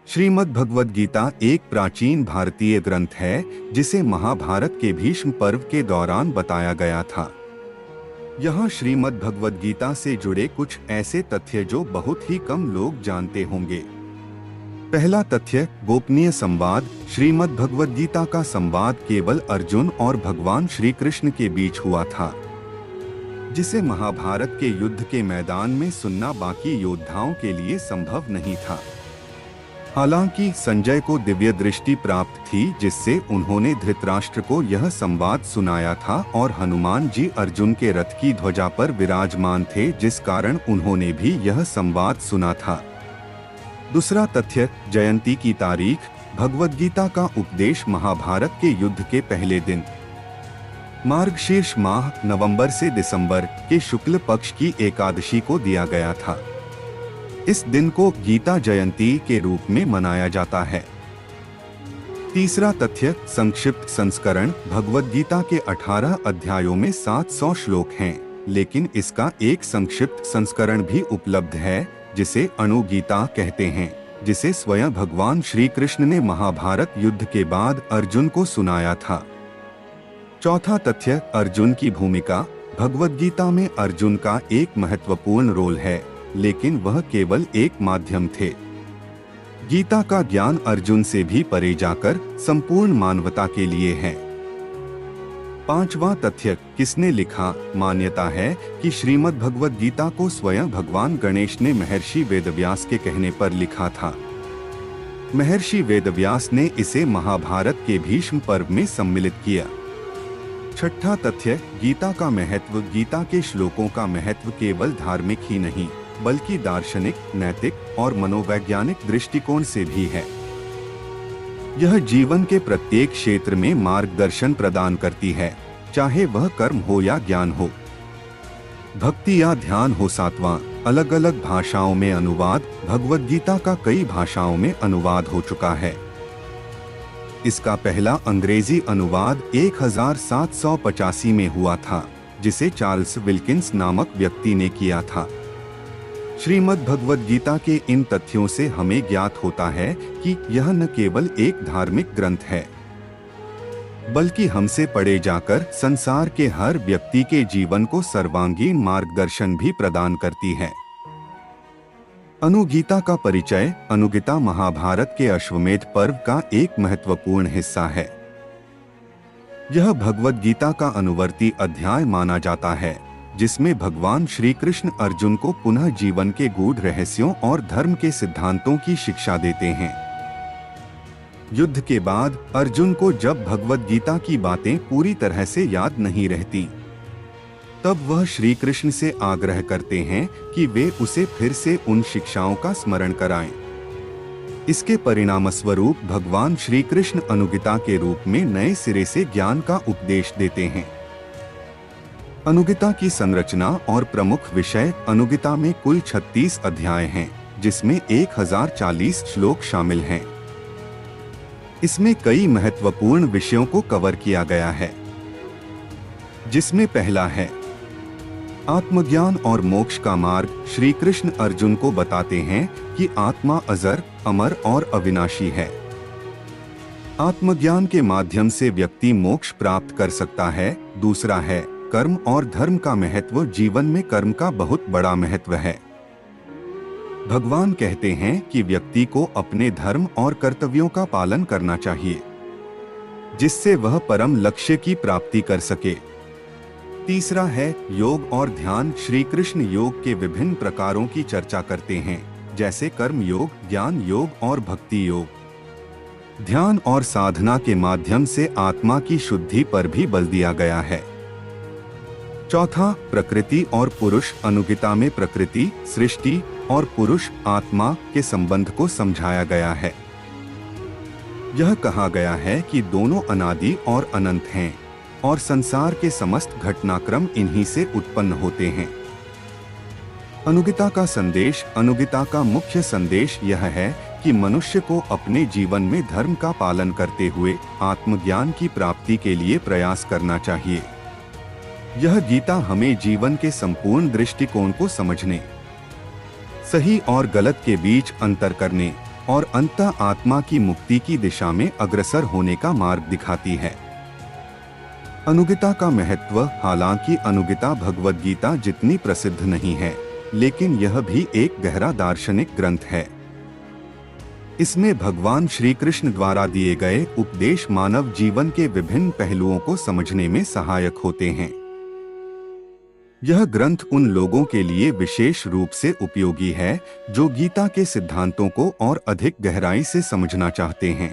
श्रीमद् भगवद गीता एक प्राचीन भारतीय ग्रंथ है जिसे महाभारत के भीष्म पर्व के दौरान बताया गया था। यहाँ श्रीमद् भगवद गीता से जुड़े कुछ ऐसे तथ्य जो बहुत ही कम लोग जानते होंगे। पहला तथ्य, गोपनीय संवाद। श्रीमद् भगवद गीता का संवाद केवल अर्जुन और भगवान श्री कृष्ण के बीच हुआ था, जिसे महाभारत के युद्ध के मैदान में सुनना बाकी योद्धाओं के लिए संभव नहीं था। हालांकि संजय को दिव्य दृष्टि प्राप्त थी, जिससे उन्होंने धृतराष्ट्र को यह संवाद सुनाया था और हनुमान जी अर्जुन के रथ की ध्वजा पर विराजमान थे, जिस कारण उन्होंने भी यह संवाद सुना था। दूसरा तथ्य, जयंती की तारीख। भगवद गीता का उपदेश महाभारत के युद्ध के पहले दिन मार्गशीर्ष माह नवंबर से दिसंबर के शुक्ल पक्ष की एकादशी को दिया गया था। इस दिन को गीता जयंती के रूप में मनाया जाता है। तीसरा तथ्य, संक्षिप्त संस्करण। भगवद गीता के 18 अध्यायों में 700 श्लोक हैं, लेकिन इसका एक संक्षिप्त संस्करण भी उपलब्ध है, जिसे अणु गीता कहते हैं, जिसे स्वयं भगवान श्री कृष्ण ने महाभारत युद्ध के बाद अर्जुन को सुनाया था। चौथा तथ्य, अर्जुन की भूमिका। भगवद गीता में अर्जुन का एक महत्वपूर्ण रोल है, लेकिन वह केवल एक माध्यम थे। गीता का ज्ञान अर्जुन से भी परे जाकर संपूर्ण मानवता के लिए है। पांचवा तथ्य, किसने लिखा। मान्यता है कि श्रीमद् भगवद गीता को स्वयं भगवान गणेश ने महर्षि वेदव्यास के कहने पर लिखा था। महर्षि वेदव्यास ने इसे महाभारत के भीष्म पर्व में सम्मिलित किया। छठा तथ्य, गीता का महत्व। गीता के श्लोकों का महत्व केवल धार्मिक ही नहीं, बल्कि दार्शनिक, नैतिक और मनोवैज्ञानिक दृष्टिकोण से भी है। यह जीवन के प्रत्येक क्षेत्र में मार्गदर्शन प्रदान करती है, चाहे वह कर्म हो या ज्ञान हो, भक्ति या ध्यान हो। सातवां, अलग अलग भाषाओं में अनुवाद। भगवद गीता का कई भाषाओं में अनुवाद हो चुका है। इसका पहला अंग्रेजी अनुवाद 1785 में हुआ था, जिसे चार्ल्स विल्किंस नामक व्यक्ति ने किया था। श्रीमद् भगवद गीता के इन तथ्यों से हमें ज्ञात होता है कि यह न केवल एक धार्मिक ग्रंथ है, बल्कि हमसे पढ़े जाकर संसार के हर व्यक्ति के जीवन को सर्वांगीण मार्गदर्शन भी प्रदान करती है। अनुगीता का परिचय। अनुगीता महाभारत के अश्वमेध पर्व का एक महत्वपूर्ण हिस्सा है। यह भगवद गीता का अनुवर्ती अध्याय माना जाता है, जिसमें भगवान श्री कृष्ण अर्जुन को पुनः जीवन के गूढ़ रहस्यों और धर्म के सिद्धांतों की शिक्षा देते हैं। युद्ध के बाद अर्जुन को जब भगवद गीता की बातें पूरी तरह से याद नहीं रहती, तब वह श्री कृष्ण से आग्रह करते हैं कि वे उसे फिर से उन शिक्षाओं का स्मरण कराएं। इसके परिणामस्वरूप भगवान श्री कृष्ण अनुगीता के रूप में नए सिरे से ज्ञान का उपदेश देते हैं। अनुगीता की संरचना और प्रमुख विषय। अनुगीता में कुल 36 अध्याय हैं, जिसमें 1040 श्लोक शामिल हैं। इसमें कई महत्वपूर्ण विषयों को कवर किया गया है, जिसमें पहला है आत्मज्ञान और मोक्ष का मार्ग। श्री कृष्ण अर्जुन को बताते हैं कि आत्मा अजर, अमर और अविनाशी है। आत्मज्ञान के माध्यम से व्यक्ति मोक्ष प्राप्त कर सकता है। दूसरा है कर्म और धर्म का महत्व। जीवन में कर्म का बहुत बड़ा महत्व है। भगवान कहते हैं कि व्यक्ति को अपने धर्म और कर्तव्यों का पालन करना चाहिए, जिससे वह परम लक्ष्य की प्राप्ति कर सके। तीसरा है योग और ध्यान। श्री कृष्ण योग के विभिन्न प्रकारों की चर्चा करते हैं, जैसे कर्म योग, ज्ञान योग और भक्ति योग। ध्यान और साधना के माध्यम से आत्मा की शुद्धि पर भी बल दिया गया है। चौथा, प्रकृति और पुरुष। अनुगीता में प्रकृति, सृष्टि और पुरुष आत्मा के संबंध को समझाया गया है। यह कहा गया है कि दोनों अनादि और अनंत हैं और संसार के समस्त घटनाक्रम इन्हीं से उत्पन्न होते हैं। अनुगीता का संदेश। अनुगीता का मुख्य संदेश यह है कि मनुष्य को अपने जीवन में धर्म का पालन करते हुए आत्मज्ञान की प्राप्ति के लिए प्रयास करना चाहिए। यह गीता हमें जीवन के संपूर्ण दृष्टिकोण को समझने, सही और गलत के बीच अंतर करने और अंततः आत्मा की मुक्ति की दिशा में अग्रसर होने का मार्ग दिखाती है। अनुगीता का महत्व। हालांकि अनुगीता भगवद गीता जितनी प्रसिद्ध नहीं है, लेकिन यह भी एक गहरा दार्शनिक ग्रंथ है। इसमें भगवान श्री कृष्ण द्वारा दिए गए उपदेश मानव जीवन के विभिन्न पहलुओं को समझने में सहायक होते हैं। यह ग्रंथ उन लोगों के लिए विशेष रूप से उपयोगी है जो गीता के सिद्धांतों को और अधिक गहराई से समझना चाहते हैं।